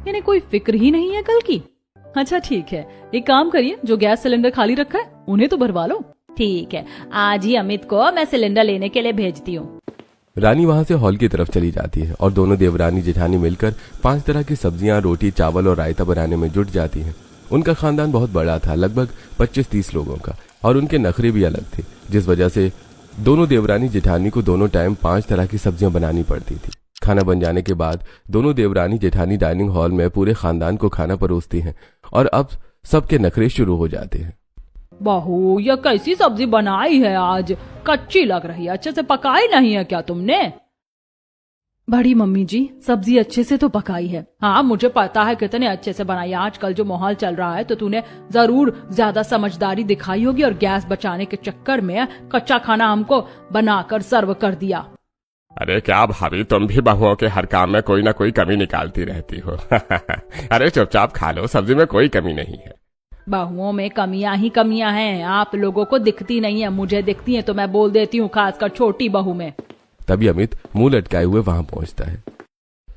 इन्हें कोई फिक्र ही नहीं है कल की। अच्छा ठीक है, एक काम करिए, जो गैस सिलेंडर खाली रखा है उन्हें तो भरवा लो। ठीक है, आज ही अमित को मैं सिलेंडर लेने के लिए भेजती हूँ। रानी वहाँ से हॉल की तरफ चली जाती है और दोनों देवरानी जेठानी मिलकर 5 तरह की सब्जियां, रोटी, चावल और रायता बनाने में जुट जाती हैं। उनका खानदान बहुत बड़ा था, लगभग 25-30 लोगों का, और उनके नखरे भी अलग थे, जिस वजह से दोनों देवरानी जेठानी को दोनों टाइम 5 तरह की सब्जियां बनानी पड़ती थी। खाना बन जाने के बाद दोनों देवरानी जेठानी डाइनिंग हॉल में पूरे खानदान को खाना परोसती हैं और अब सबके नखरे शुरू हो जाते हैं। बहू, ये कैसी सब्जी बनाई है आज? कच्ची लग रही है, अच्छे से पकाई नहीं है क्या तुमने? बड़ी मम्मी जी, सब्जी अच्छे से तो पकाई है। हाँ, मुझे पता है कितने अच्छे से बनाई। आजकल जो माहौल चल रहा है तो तूने जरूर ज्यादा समझदारी दिखाई होगी और गैस बचाने के चक्कर में कच्चा खाना हमको बनाकर सर्व कर दिया। अरे क्या भाभी, तुम भी बहुओं के हर काम में कोई ना कोई कमी निकालती रहती हो। अरे चुपचाप खा लो, सब्जी में कोई कमी नहीं है। बहुओं में कमियां ही कमियां हैं, आप लोगों को दिखती नहीं है, मुझे दिखती है तो मैं बोल देती हूँ, खासकर छोटी बहू में। तभी अमित मुंह लटकाए हुए वहाँ पहुँचता है।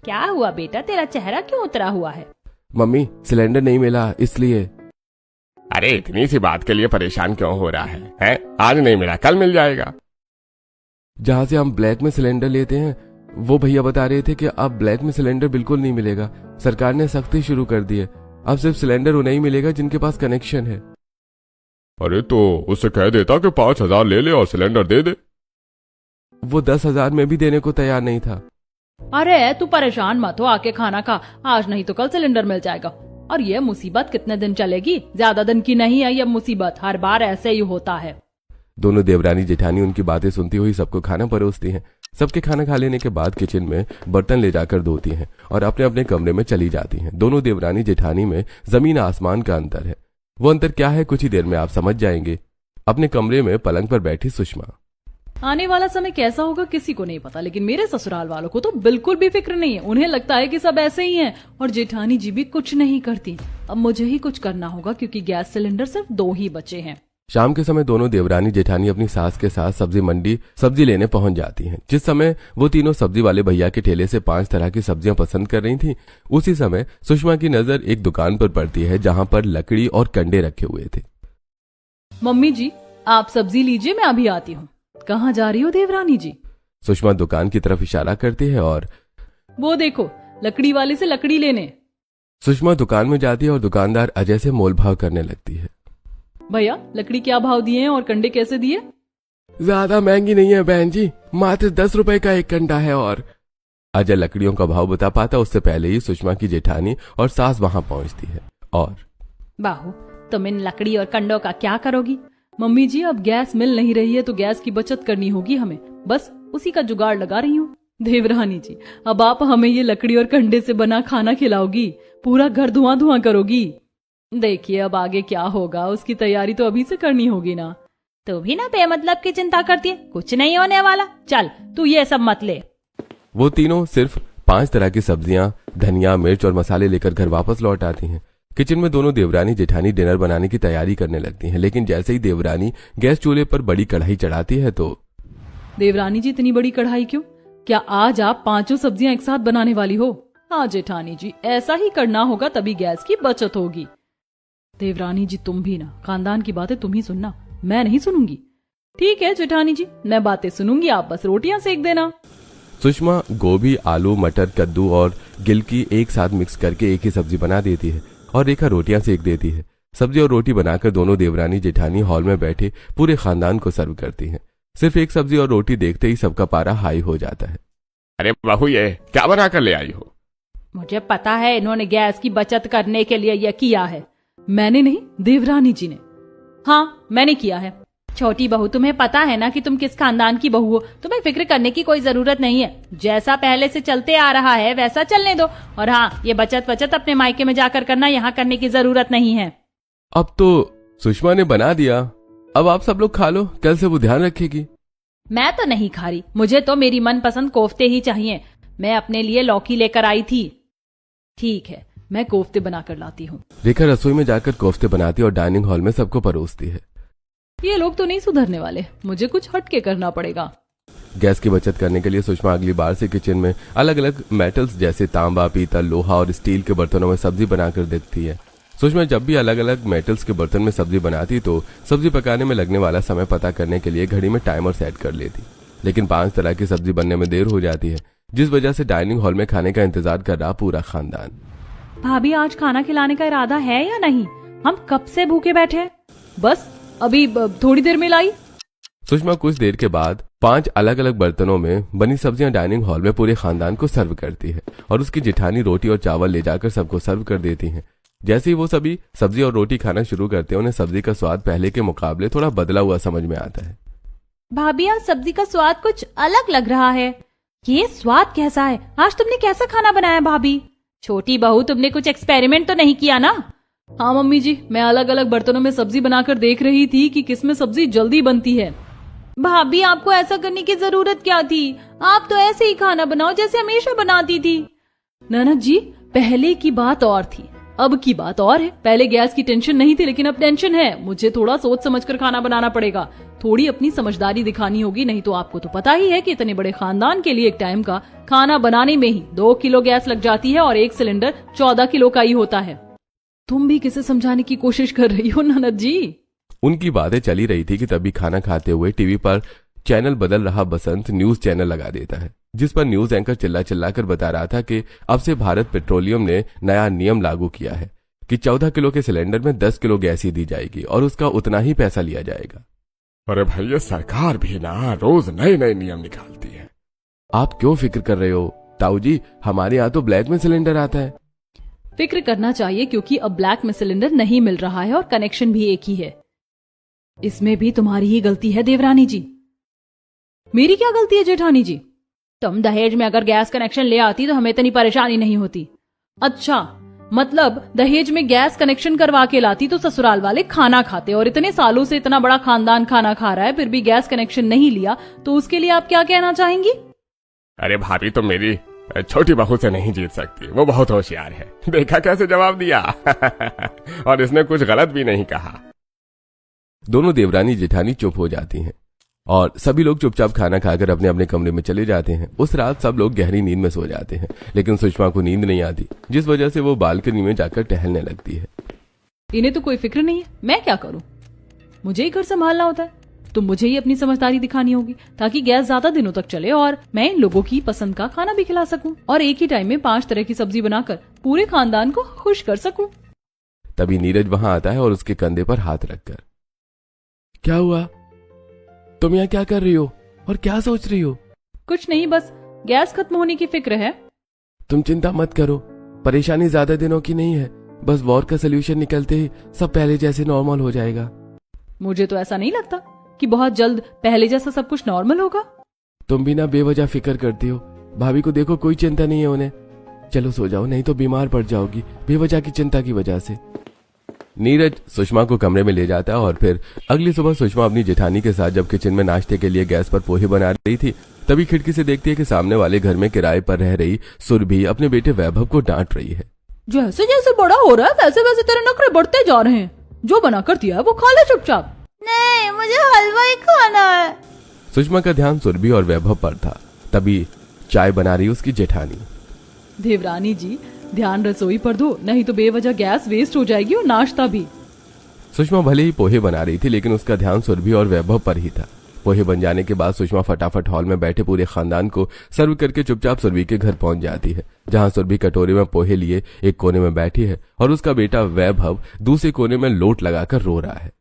क्या हुआ बेटा, तेरा चेहरा क्यों उतरा हुआ है? मम्मी, सिलेंडर नहीं मिला इसलिए। अरे इतनी सी बात के लिए परेशान क्यों हो रहा है? आज नहीं मिला, कल मिल जाएगा। जहाँ से हम ब्लैक में सिलेंडर लेते हैं वो भैया बता रहे थे कि अब ब्लैक में सिलेंडर बिल्कुल नहीं मिलेगा। सरकार ने सख्ती शुरू कर दी है, अब सिर्फ सिलेंडर उन्हें ही मिलेगा जिनके पास कनेक्शन है। अरे तो उससे कह देता कि 5,000 ले ले और सिलेंडर दे दे। वो 10,000 में भी देने को तैयार नहीं था। अरे तू परेशान मत हो, आके खाना खा, आज नहीं तो कल सिलेंडर मिल जाएगा। और ये मुसीबत कितने दिन चलेगी? ज्यादा दिन की नहीं है ये मुसीबत, हर बार ऐसे ही होता है। दोनों देवरानी जेठानी उनकी बातें सुनती हुई सबको खाना परोसती हैं। सबके खाना खा लेने के बाद किचन में बर्तन ले जाकर धोती हैं और अपने अपने कमरे में चली जाती हैं। दोनों देवरानी जेठानी में जमीन आसमान का अंतर है। वो अंतर क्या है, कुछ ही देर में आप समझ जाएंगे। अपने कमरे में पलंग पर बैठी सुषमा। आने वाला समय कैसा होगा किसी को नहीं पता, लेकिन मेरे ससुराल वालों को तो बिल्कुल भी फिक्र नहीं है। उन्हें लगता है कि सब ऐसे ही हैं और जेठानी जी भी कुछ नहीं करती। अब मुझे ही कुछ करना होगा क्योंकि गैस सिलेंडर सिर्फ 2 ही बचे हैं। शाम के समय दोनों देवरानी जेठानी अपनी सास के साथ सब्जी मंडी सब्जी लेने पहुंच जाती हैं। जिस समय वो तीनों सब्जी वाले भैया के ठेले से 5 तरह की सब्जियां पसंद कर रही थी, उसी समय सुषमा की नजर एक दुकान पर पड़ती है जहां पर लकड़ी और कंडे रखे हुए थे। मम्मी जी, आप सब्जी लीजिए, मैं अभी आती हूँ। कहाँ जा रही हो देवरानी जी? सुषमा दुकान की तरफ इशारा करती है और वो देखो, लकड़ी वाले से लकड़ी लेने। सुषमा दुकान में जाती है और दुकानदार अजय से मोल भाव करने लगती है। भैया, लकड़ी क्या भाव दिए हैं और कंडे कैसे दिए? ज्यादा महंगी नहीं है बहन जी, मात्र 10 रुपए का एक कंडा है। और अजय लकड़ियों का भाव बता पाता उससे पहले ही सुषमा की जेठानी और सास वहां पहुंचती है। और बाहू, तुम इन लकड़ी और कंडों का क्या करोगी? मम्मी जी, अब गैस मिल नहीं रही है तो गैस की बचत करनी होगी हमें, बस उसी का जुगाड़ लगा रही हूँ। देवरानी जी, अब आप हमें ये लकड़ी और कंडे से बना खाना खिलाओगी, पूरा घर धुआं धुआं करोगी। देखिए अब आगे क्या होगा, उसकी तैयारी तो अभी से करनी होगी ना। तो भी ना बेमतलब की चिंता करती है, कुछ नहीं होने वाला, चल तू ये सब मत ले। वो तीनों सिर्फ 5 तरह की सब्जियां, धनिया, मिर्च और मसाले लेकर घर वापस लौट आती हैं। किचन में दोनों देवरानी जेठानी डिनर बनाने की तैयारी करने लगती हैं, लेकिन जैसे ही देवरानी गैस चूल्हे पर बड़ी कढ़ाई चढ़ाती है तो देवरानी जी, इतनी बड़ी कढ़ाई क्यों? क्या आज आप 5 सब्जियां एक साथ बनाने वाली हो? हाँ जेठानी जी, ऐसा ही करना होगा, तभी गैस की बचत होगी। देवरानी जी, तुम भी ना, खानदान की बातें तुम ही सुनना, मैं नहीं सुनूंगी। ठीक है जेठानी जी, मैं बातें सुनूंगी, आप बस रोटियां सेक देना। सुषमा गोभी, आलू, मटर, कद्दू और गिलकी एक साथ मिक्स करके एक ही सब्जी बना देती है और रेखा रोटियां सेक देती है। सब्जी और रोटी बनाकर दोनों देवरानी जेठानी हॉल में बैठे पूरे खानदान को सर्व करती हैं। सिर्फ एक सब्जी और रोटी देखते ही सबका पारा हाई हो जाता है। अरे बहू, ये क्या बना कर ले आई हो? मुझे पता है इन्होंने गैस की बचत करने के लिए यह किया है। मैंने नहीं, देवरानी जी ने। हाँ, मैंने किया है। छोटी बहू, तुम्हें पता है ना कि तुम किस खानदान की बहू हो, तुम्हें फिक्र करने की कोई जरूरत नहीं है। जैसा पहले से चलते आ रहा है वैसा चलने दो। और हाँ, ये बचत अपने मायके में जाकर करना, यहाँ करने की जरूरत नहीं है। अब तो सुषमा ने बना दिया, अब आप सब लोग खा लो, कल से वो ध्यान रखेगी। मैं तो नहीं खा रही, मुझे तो मेरी मनपसंद कोफ्ते ही चाहिए। मैं अपने लिए लौकी लेकर आई थी। ठीक है, मैं कोफ्ते बनाकर लाती हूँ। रेखा रसोई में जाकर कोफ्ते बनाती और डाइनिंग हॉल में सबको परोसती है। ये लोग तो नहीं सुधरने वाले, मुझे कुछ हटके करना पड़ेगा। गैस की बचत करने के लिए सुषमा अगली बार से किचन में अलग अलग मेटल्स जैसे तांबा, पीतल, लोहा और स्टील के बर्तनों में सब्जी बनाकर देखती है। सुषमा जब भी अलग अलग मेटल्स के बर्तन में सब्जी बनाती तो सब्जी पकाने में लगने वाला समय पता करने के लिए घड़ी में टाइमर सेट कर लेती, लेकिन 5 तरह की सब्जी बनने में देर हो जाती है, जिस वजह से डाइनिंग हॉल में खाने का इंतजार कर रहा पूरा खानदान। भाभी आज खाना खिलाने का इरादा है या नहीं? हम कब से भूखे बैठे हैं। बस अभी थोड़ी देर में लाई। सुषमा कुछ देर के बाद 5 अलग अलग बर्तनों में बनी सब्जियां डाइनिंग हॉल में पूरे खानदान को सर्व करती है और उसकी जेठानी रोटी और चावल ले जाकर सबको सर्व कर देती हैं। जैसे ही वो सभी सब्जी और रोटी खाना शुरू करते हैं, उन्हें सब्जी का स्वाद पहले के मुकाबले थोड़ा बदला हुआ समझ में आता है। भाभी आज सब्जी का स्वाद कुछ अलग लग रहा है। ये स्वाद कैसा है? आज तुमने कैसा खाना बनाया भाभी? छोटी बहू, तुमने कुछ एक्सपेरिमेंट तो नहीं किया ना? हाँ मम्मी जी, मैं अलग अलग बर्तनों में सब्जी बनाकर देख रही थी कि किसमें सब्जी जल्दी बनती है। भाभी आपको ऐसा करने की जरूरत क्या थी? आप तो ऐसे ही खाना बनाओ जैसे हमेशा बनाती थी। ननद जी, पहले की बात और थी, अब की बात और है। पहले गैस की टेंशन नहीं थी, लेकिन अब टेंशन है। मुझे थोड़ा सोच समझकर खाना बनाना पड़ेगा, थोड़ी अपनी समझदारी दिखानी होगी। नहीं तो आपको तो पता ही है कि इतने बड़े खानदान के लिए एक टाइम का खाना बनाने में ही 2 किलो गैस लग जाती है और 1 सिलेंडर 14 किलो का ही होता है। तुम भी किसे समझाने की कोशिश कर रही हो ननद जी? उनकी बातें चली रही थी कि तभी खाना खाते हुए टीवी पर चैनल बदल रहा बसंत न्यूज चैनल लगा देता है, जिस पर न्यूज एंकर चिल्ला चिल्लाकर बता रहा था कि अब से भारत पेट्रोलियम ने नया नियम लागू किया है कि 14 किलो के सिलेंडर में 10 किलो गैस ही दी जाएगी और उसका उतना ही पैसा लिया जाएगा। अरे भाई, ये सरकार भी ना रोज नए नए नियम निकालती है। आप क्यों फिक्र कर रहे हो ताऊ जी? हमारे यहाँ तो ब्लैक में सिलेंडर आता है। फिक्र करना चाहिए, क्योंकि अब ब्लैक में सिलेंडर नहीं मिल रहा है और कनेक्शन भी एक ही है। इसमें भी तुम्हारी ही गलती है देवरानी जी। मेरी क्या गलती है जेठानी जी? तुम दहेज में अगर गैस कनेक्शन ले आती तो हमें इतनी परेशानी नहीं होती। अच्छा, मतलब दहेज में गैस कनेक्शन करवा के लाती तो ससुराल वाले खाना खाते, और इतने सालों से इतना बड़ा खानदान खाना खा रहा है फिर भी गैस कनेक्शन नहीं लिया, तो उसके लिए आप क्या कहना चाहेंगी? अरे भाभी, तो मेरी छोटी बहू से नहीं जीत सकती, वो बहुत होशियार है। देखा कैसे जवाब दिया। और इसने कुछ गलत भी नहीं कहा। दोनों देवरानी जेठानी चुप हो जाती हैं और सभी लोग चुपचाप खाना खाकर अपने अपने कमरे में चले जाते हैं। उस रात सब लोग गहरी नींद में सो जाते हैं, लेकिन सुषमा को नींद नहीं आती, जिस वजह से वो बालकनी में जाकर टहलने लगती है। इन्हें तो कोई फिक्र नहीं है, मैं क्या करूं? मुझे ही घर संभालना होता है, तो मुझे ही अपनी समझदारी दिखानी होगी ताकि गैस ज्यादा दिनों तक चले और मैं इन लोगों की पसंद का खाना भी खिला सकूं और एक ही टाइम में 5 तरह की सब्जी बनाकर पूरे खानदान को खुश कर सकूं। तभी नीरज वहां आता है और उसके कंधे पर हाथ रखकर, क्या हुआ? तुम यहाँ क्या कर रही हो और क्या सोच रही हो? कुछ नहीं, बस गैस खत्म होने की फिक्र है। तुम चिंता मत करो, परेशानी ज्यादा दिनों की नहीं है। बस वॉर का सोल्यूशन निकलते ही सब पहले जैसे नॉर्मल हो जाएगा। मुझे तो ऐसा नहीं लगता कि बहुत जल्द पहले जैसा सब कुछ नॉर्मल होगा। तुम भी ना बेवजह फिक्र करती हो। भाभी को देखो, कोई चिंता नहीं है उन्हें। चलो सो जाओ, नहीं तो बीमार पड़ जाओगी बेवजह की चिंता की वजह से। नीरज सुषमा को कमरे में ले जाता है और फिर अगली सुबह सुषमा अपनी जेठानी के साथ जब किचन में नाश्ते के लिए गैस पर पोहे बना रही थी, तभी खिड़की से देखती है कि सामने वाले घर में किराए पर रह रही सुरभि अपने बेटे वैभव को डांट रही है। जैसे जैसे बड़ा हो रहा है वैसे वैसे तेरे नखरे बढ़ते जा रहे हैं। जो बना कर दिया है वो खा ले चुपचाप। नहीं, मुझे हलवा ही खाना है। सुषमा का ध्यान सुरभि और वैभव पर था। तभी चाय बना रही उसकी जेठानी। देवरानी जी, ध्यान रसोई पर दो, नहीं तो बेवजह गैस वेस्ट हो जाएगी और नाश्ता भी। सुषमा भले ही पोहे बना रही थी, लेकिन उसका ध्यान सुरभि और वैभव पर ही था। पोहे बन जाने के बाद सुषमा फटाफट हॉल में बैठे पूरे खानदान को सर्व करके चुपचाप सुरभि के घर पहुंच जाती है, जहां सुरभि कटोरे में पोहे लिए एक कोने में बैठी है और उसका बेटा वैभव दूसरे कोने में लोट लगाकर रो रहा है।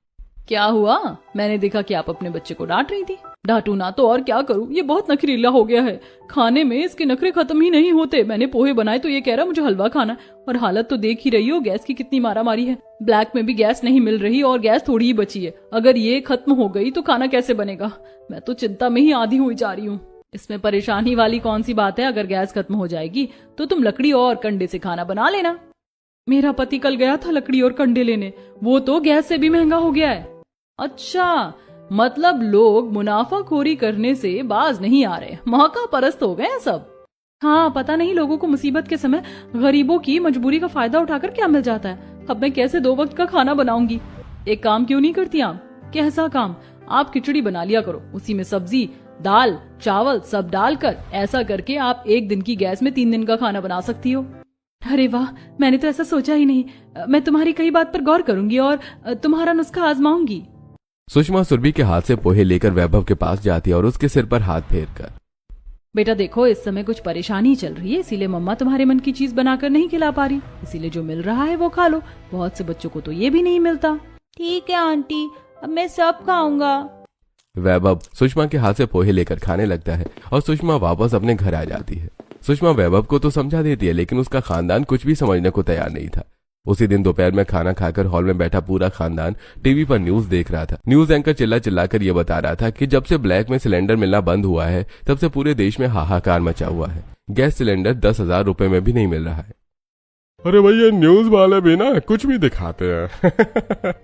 क्या हुआ? मैंने देखा कि आप अपने बच्चे को डांट रही थी। डांटू ना तो और क्या करूं, ये बहुत नखरीला हो गया है। खाने में इसके नखरे खत्म ही नहीं होते। मैंने पोहे बनाए तो ये कह रहा मुझे हलवा खाना, और हालत तो देख ही रही हो गैस की कितनी मारामारी है। ब्लैक में भी गैस नहीं मिल रही और गैस थोड़ी ही बची है। अगर ये खत्म हो गई तो खाना कैसे बनेगा? मैं तो चिंता में ही आधी हुई जा रही हूँ। इसमें परेशानी वाली कौन सी बात है? अगर गैस खत्म हो जाएगी तो तुम लकड़ी और कंडे से खाना बना लेना। मेरा पति कल गया था लकड़ी और कंडे लेने, वो तो गैस से भी महंगा हो गया है। अच्छा, मतलब लोग मुनाफाखोरी करने से बाज नहीं आ रहे, मौका परस्त हो गए सब। हाँ, पता नहीं लोगों को मुसीबत के समय गरीबों की मजबूरी का फायदा उठाकर क्या मिल जाता है। अब मैं कैसे 2 वक्त का खाना बनाऊंगी? एक काम क्यों नहीं करती आप? कैसा काम? आप खिचड़ी बना लिया करो, उसी में सब्जी दाल चावल सब डालकर ऐसा करके आप एक दिन की गैस में 3 दिन का खाना बना सकती हो। अरे वाह, मैंने तो ऐसा सोचा ही नहीं। मैं तुम्हारी कई बात पर गौर करूंगी और तुम्हारा नुस्खा आजमाऊंगी। सुषमा सुरभि के हाथ से पोहे लेकर वैभव के पास जाती है और उसके सिर पर हाथ फेर कर, बेटा देखो, इस समय कुछ परेशानी चल रही है, इसीलिए मम्मा तुम्हारे मन की चीज बनाकर नहीं खिला पा रही, इसीलिए जो मिल रहा है वो खा लो। बहुत से बच्चों को तो ये भी नहीं मिलता। ठीक है आंटी, अब मैं सब खाऊंगा। वैभव सुषमा के हाथ से पोहे लेकर खाने लगता है और सुषमा वापस अपने घर आ जाती है। सुषमा वैभव को तो समझा देती है, लेकिन उसका खानदान कुछ भी समझने को तैयार नहीं था। उसी दिन दोपहर में खाना खाकर हॉल में बैठा पूरा खानदान टीवी पर न्यूज देख रहा था। न्यूज एंकर चिल्ला चिल्लाकर ये बता रहा था कि जब से ब्लैक में सिलेंडर मिलना बंद हुआ है तब से पूरे देश में हाहाकार मचा हुआ है। गैस सिलेंडर 10,000 रुपए में भी नहीं मिल रहा है। अरे भैया, न्यूज वाले भी ना कुछ भी दिखाते हैं।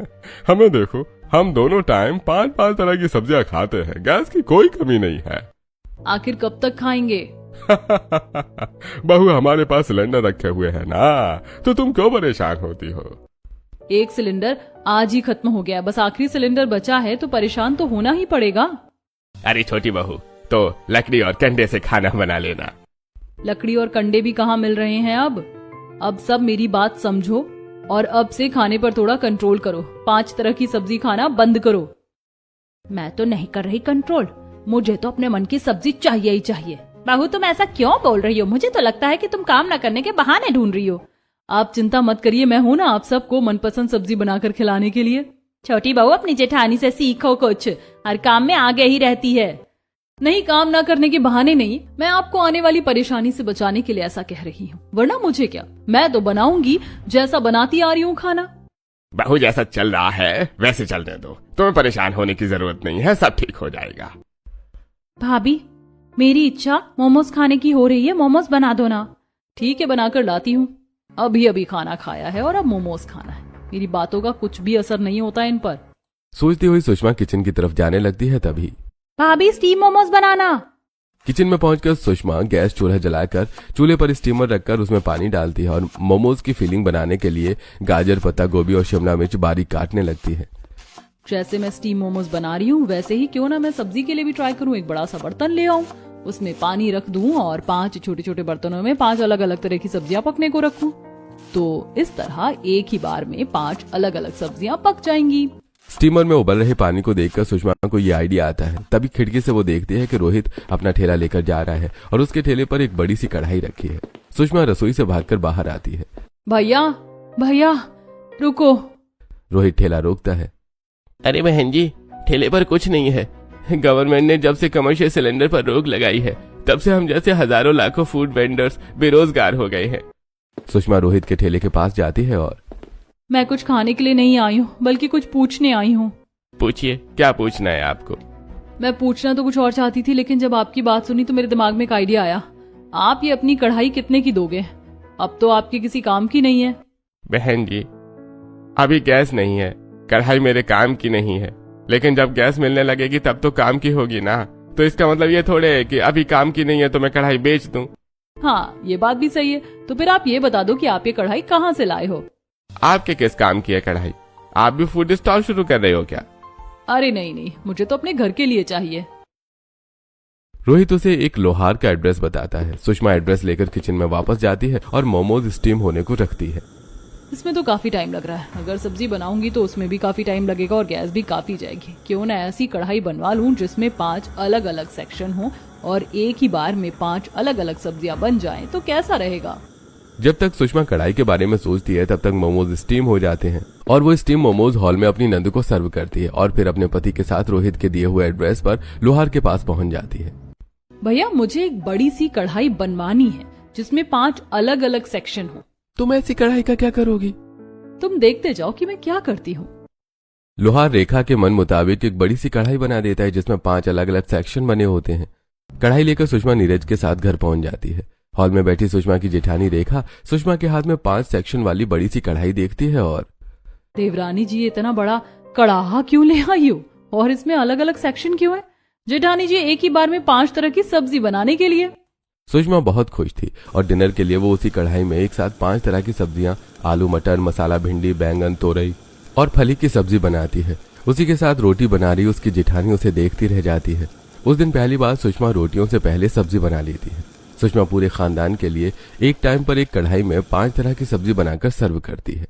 हमें देखो, हम दोनों टाइम 5-5 तरह की सब्जियां खाते हैं, गैस की कोई कमी नहीं है। आखिर कब तक खाएंगे? बहू, हमारे पास सिलेंडर रखे हुए हैं ना, तो तुम क्यों परेशान होती हो? एक सिलेंडर आज ही खत्म हो गया, बस आखिरी सिलेंडर बचा है, तो परेशान तो होना ही पड़ेगा। अरे छोटी बहू, तो लकड़ी और कंडे से खाना बना लेना। लकड़ी और कंडे भी कहाँ मिल रहे हैं अब सब मेरी बात समझो और अब से खाने पर थोड़ा कंट्रोल करो। 5 तरह की सब्जी खाना बंद करो। मैं तो नहीं कर रही कंट्रोल, मुझे तो अपने मन की सब्जी चाहिए ही चाहिए। बहू, तुम ऐसा क्यों बोल रही हो? मुझे तो लगता है कि तुम काम न करने के बहाने ढूंढ रही हो। आप चिंता मत करिए, मैं हूं ना आप सबको मनपसंद सब्जी बनाकर खिलाने के लिए। छोटी बहू, अपनी जेठानी से सीखो कुछ, हर काम में आगे ही रहती है। नहीं, काम ना करने के बहाने नहीं, मैं आपको आने वाली परेशानी से बचाने के लिए ऐसा कह रही हूँ, वरना मुझे क्या, मैं तो बनाऊंगी जैसा बनाती आ रही हूँ खाना। बहू, जैसा चल रहा है वैसे चलने दो, तुम्हें परेशान होने की जरूरत नहीं है, सब ठीक हो जाएगा। भाभी, मेरी इच्छा मोमोज खाने की हो रही है, मोमोज बना दो ना। ठीक है, बनाकर लाती हूँ। अभी खाना खाया है और अब मोमोज खाना है। मेरी बातों का कुछ भी असर नहीं होता इन पर। सोचती हुई सुषमा किचन की तरफ जाने लगती है। तभी भाभी, स्टीम मोमोज बनाना। किचन में पहुंचकर सुषमा गैस चूल्हा जलाकर चूल्हे पर स्टीमर रखकर उसमें पानी डालती है और मोमोज की फिलिंग बनाने के लिए गाजर, पत्ता गोभी और शिमला मिर्च बारीक काटने लगती है। जैसे मैं स्टीम मोमोज बना रही हूँ वैसे ही क्यों ना मैं सब्जी के लिए भी ट्राई करूँ। एक बड़ा सा बर्तन ले आऊं, उसमें पानी रख दूं और 5 छोटे छोटे बर्तनों में 5 अलग अलग तरह की सब्जियां पकने को रखूं। तो इस तरह एक ही बार में 5 अलग अलग सब्जियां पक जाएंगी। स्टीमर में उबल रहे पानी को देखकर सुषमा को ये आइडिया आता है। तभी खिड़की से वो देखती है कि रोहित अपना ठेला लेकर जा रहा है और उसके ठेले पर एक बड़ी सी कढ़ाई रखी है। सुषमा रसोई से भागकर बाहर आती है। भैया रुको। रोहित ठेला रोकता है। अरे बहन जी, ठेले पर कुछ नहीं है। गवर्नमेंट ने जब से कमर्शियल सिलेंडर पर रोक लगाई है तब से हम जैसे हजारों लाखों फूड वेंडर्स बेरोजगार हो गए हैं। सुषमा रोहित के ठेले के पास जाती है और मैं कुछ खाने के लिए नहीं आई हूँ, बल्कि कुछ पूछने आई हूँ। पूछिए, क्या पूछना है आपको? मैं पूछना तो कुछ और चाहती थी, लेकिन जब आपकी बात सुनी तो मेरे दिमाग में एक आइडिया आया। आप ये अपनी कढ़ाई कितने की दोगे? अब तो आपके किसी काम की नहीं है। बहन जी, अभी गैस नहीं है, कढ़ाई मेरे काम की नहीं है, लेकिन जब गैस मिलने लगेगी तब तो काम की होगी ना। तो इसका मतलब ये थोड़े है कि अभी काम की नहीं है तो मैं कढ़ाई बेच दूं। हाँ, ये बात भी सही है। तो फिर आप ये बता दो कि आप ये कढ़ाई कहाँ से लाए हो? आपके किस काम की है कढ़ाई? आप भी फूड स्टॉल शुरू कर रहे हो क्या? अरे नहीं, मुझे तो अपने घर के लिए चाहिए। रोहित उसे एक लोहार का एड्रेस बताता है। सुषमा एड्रेस लेकर किचन में वापस जाती है और मोमोज स्टीम होने को रखती है। इसमें तो काफी टाइम लग रहा है। अगर सब्जी बनाऊंगी तो उसमें भी काफी टाइम लगेगा और गैस भी काफी जाएगी। क्यों ना ऐसी कढ़ाई बनवा लूं जिसमें 5 अलग अलग सेक्शन हो और एक ही बार में 5 अलग अलग सब्जियां बन जाएं, तो कैसा रहेगा? जब तक सुषमा कढ़ाई के बारे में सोचती है तब तक मोमोज स्टीम हो जाते हैं और वो स्टीम मोमोज हॉल में अपनी नंद को सर्व करती है और फिर अपने पति के साथ रोहित के दिए हुए एड्रेस पर लोहार के पास पहुंच जाती है। भैया, मुझे एक बड़ी सी कढ़ाई बनवानी है जिसमें 5 अलग अलग सेक्शन हो। तुम ऐसी कढ़ाई का क्या करोगी? तुम देखते जाओ कि मैं क्या करती हूँ। लोहार रेखा के मन मुताबिक एक बड़ी सी कढ़ाई बना देता है जिसमें 5 अलग अलग सेक्शन बने होते हैं। कढ़ाई लेकर सुषमा नीरज के साथ घर पहुंच जाती है। हॉल में बैठी सुषमा की जेठानी रेखा सुषमा के हाथ में 5 सेक्शन वाली बड़ी सी कढ़ाई देखती है और देवरानी जी, इतना बड़ा कढ़ाहा क्यों ले आई हो और इसमें अलग अलग सेक्शन क्यों है? जेठानी जी, एक ही बार में 5 तरह की सब्जी बनाने के लिए। सुषमा बहुत खुश थी और डिनर के लिए वो उसी कढ़ाई में एक साथ 5 तरह की सब्जियां, आलू मटर, मसाला भिंडी, बैंगन, तोरई और फली की सब्जी बनाती है। उसी के साथ रोटी बना रही उसकी जेठानी उसे देखती रह जाती है। उस दिन पहली बार सुषमा रोटियों से पहले सब्जी बना लेती है। सुषमा पूरे खानदान के लिए एक टाइम पर एक कढ़ाई में 5 तरह की सब्जी बनाकर सर्व करती है।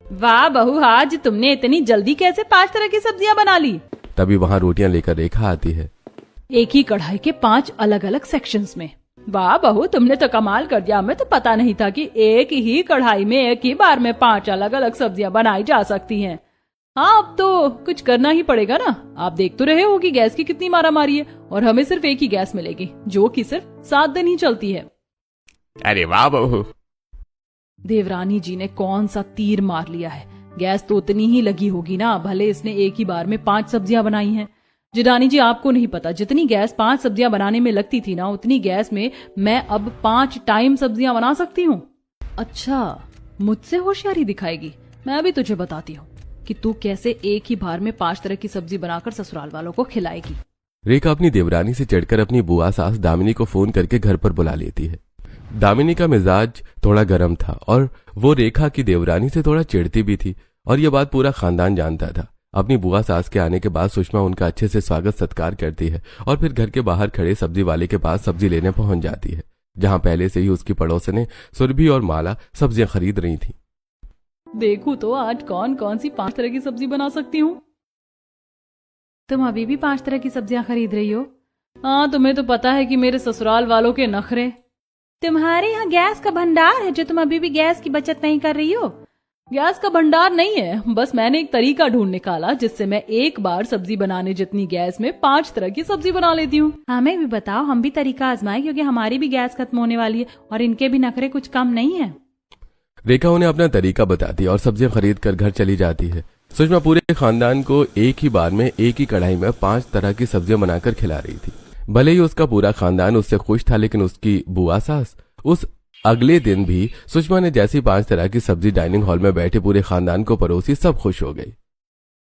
वाह बहू, आज तुमने इतनी जल्दी कैसे 5 तरह की सब्जियां बना ली? तभी वहाँ रोटियां लेकर रेखा आती है। एक ही कढ़ाई के 5 अलग अलग सेक्शंस में। वाह बहू, तुमने तो कमाल कर दिया। हमें तो पता नहीं था कि एक ही कढ़ाई में एक ही बार में 5 अलग अलग सब्जियां बनाई जा सकती हैं। हाँ, अब तो कुछ करना ही पड़ेगा ना। आप देख तो रहे हो कि गैस की कितनी मारामारी है और हमें सिर्फ एक ही गैस मिलेगी जो कि सिर्फ 7 दिन ही चलती है। अरे वाह बहू, देवरानी जी ने कौन सा तीर मार लिया है। गैस तो उतनी ही लगी होगी ना, भले इसने एक ही बार में 5 सब्जियां बनाई हैं। जिठानी जी, आपको नहीं पता, जितनी गैस 5 सब्जियां बनाने में लगती थी ना, उतनी गैस में मैं अब 5 टाइम सब्जियां बना सकती हूँ। अच्छा, मुझसे होशियारी दिखाएगी। मैं अभी तुझे बताती हूँ कि तू कैसे एक ही बार में 5 तरह की सब्जी बनाकर ससुराल वालों को खिलाएगी। रेखा अपनी देवरानी से चिढ़कर अपनी बुआ सास दामिनी को फोन करके घर पर बुला लेती है। दामिनी का मिजाज थोड़ा गर्म था और वो रेखा की देवरानी से थोड़ा चिढ़ती भी थी और ये बात पूरा खानदान जानता था। अपनी बुआ सास के आने के बाद सुषमा उनका अच्छे से स्वागत सत्कार करती है और फिर घर के बाहर खड़े सब्जी वाले के पास सब्जी लेने पहुंच जाती है, जहां पहले से ही उसकी पड़ोसने सुरभि और माला सब्जियां खरीद रही थी। देखूं तो आज कौन कौन सी 5 तरह की सब्जी बना सकती हूँ। तुम अभी भी 5 तरह की सब्जियां खरीद रही हो? हाँ, तुम्हें तो पता है कि मेरे ससुराल वालों के नखरे। तुम्हारे यहाँ गैस का भंडार है जो तुम अभी भी गैस की बचत नहीं कर रही हो? गैस का भंडार नहीं है, बस मैंने एक तरीका ढूंढ निकाला जिससे मैं एक बार सब्जी बनाने जितनी गैस में 5 तरह की सब्जी बना लेती हूँ। हमें भी बताओ, हम भी तरीका आजमाएं, क्योंकि हमारी भी गैस खत्म होने वाली है और इनके भी नखरे कुछ कम नहीं है। रेखा उन्हें अपना तरीका बताती और सब्जियां खरीद कर घर चली जाती है। सुषमा पूरे खानदान को एक ही बार में एक ही कढ़ाई में 5 तरह की सब्जियां बनाकर खिला रही थी। भले ही उसका पूरा खानदान उससे खुश था, लेकिन उसकी बुआ सास उस अगले दिन भी सुषमा ने जैसी 5 तरह की सब्जी डाइनिंग हॉल में बैठे पूरे खानदान को परोसी, सब खुश हो गई।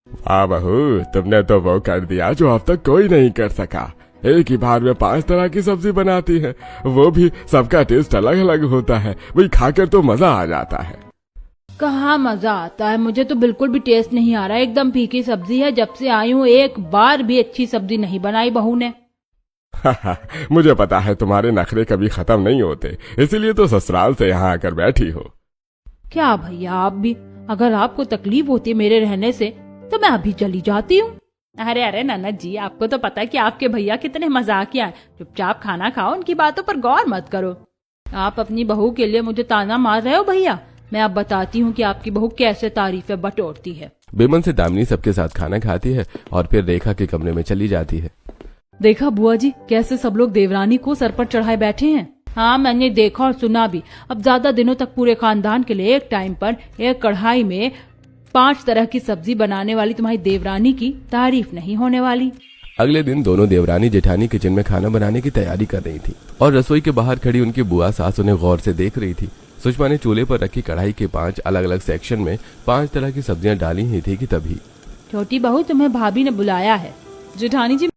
वाह बहू, तुमने तो वो कर दिया जो अब तक कोई नहीं कर सका। एक ही बार में 5 तरह की सब्जी बनाती है, वो भी सबका टेस्ट अलग अलग होता है। वही खाकर तो मजा आ जाता है। कहाँ मजा आता है, मुझे तो बिल्कुल भी टेस्ट नहीं आ रहा है। एकदम फीकी सब्जी है। जब से आई हूँ एक बार भी अच्छी सब्जी नहीं बनाई बहू ने। मुझे पता है तुम्हारे नखरे कभी खत्म नहीं होते, इसीलिए तो ससुराल से यहाँ आकर बैठी हो। क्या भैया, आप भी, अगर आपको तकलीफ होती है मेरे रहने से तो मैं अभी चली जाती हूँ। अरे अरे ननद जी, आपको तो पता है कि आपके भैया कितने मजाकिया हैं। चुपचाप खाना खाओ, उनकी बातों पर गौर मत करो। आप अपनी बहू के लिए मुझे ताना मार रहे हो भैया? मैं अब बताती हूँ कि आपकी बहू कैसे तारीफें बटोरती है। बेमन से दामिनी सबके साथ खाना खाती है और फिर रेखा के कमरे में चली जाती है। देखा बुआ जी, कैसे सब लोग देवरानी को सर पर चढ़ाए बैठे हैं। हाँ, मैंने देखा और सुना भी। अब ज्यादा दिनों तक पूरे खानदान के लिए एक टाइम पर एक कढ़ाई में 5 तरह की सब्जी बनाने वाली तुम्हारी देवरानी की तारीफ नहीं होने वाली। अगले दिन दोनों देवरानी जेठानी किचन में खाना बनाने की तैयारी कर रही थी और रसोई के बाहर खड़ी उनकी बुआ सास उन्हें गौर से देख रही थी। सुषमा ने चूल्हे पर रखी कढ़ाई के 5 अलग अलग सेक्शन में 5 तरह की सब्जियां डाली ही थी कि तभी छोटी बहू, तुम्हें भाभी ने बुलाया है। जेठानी जी,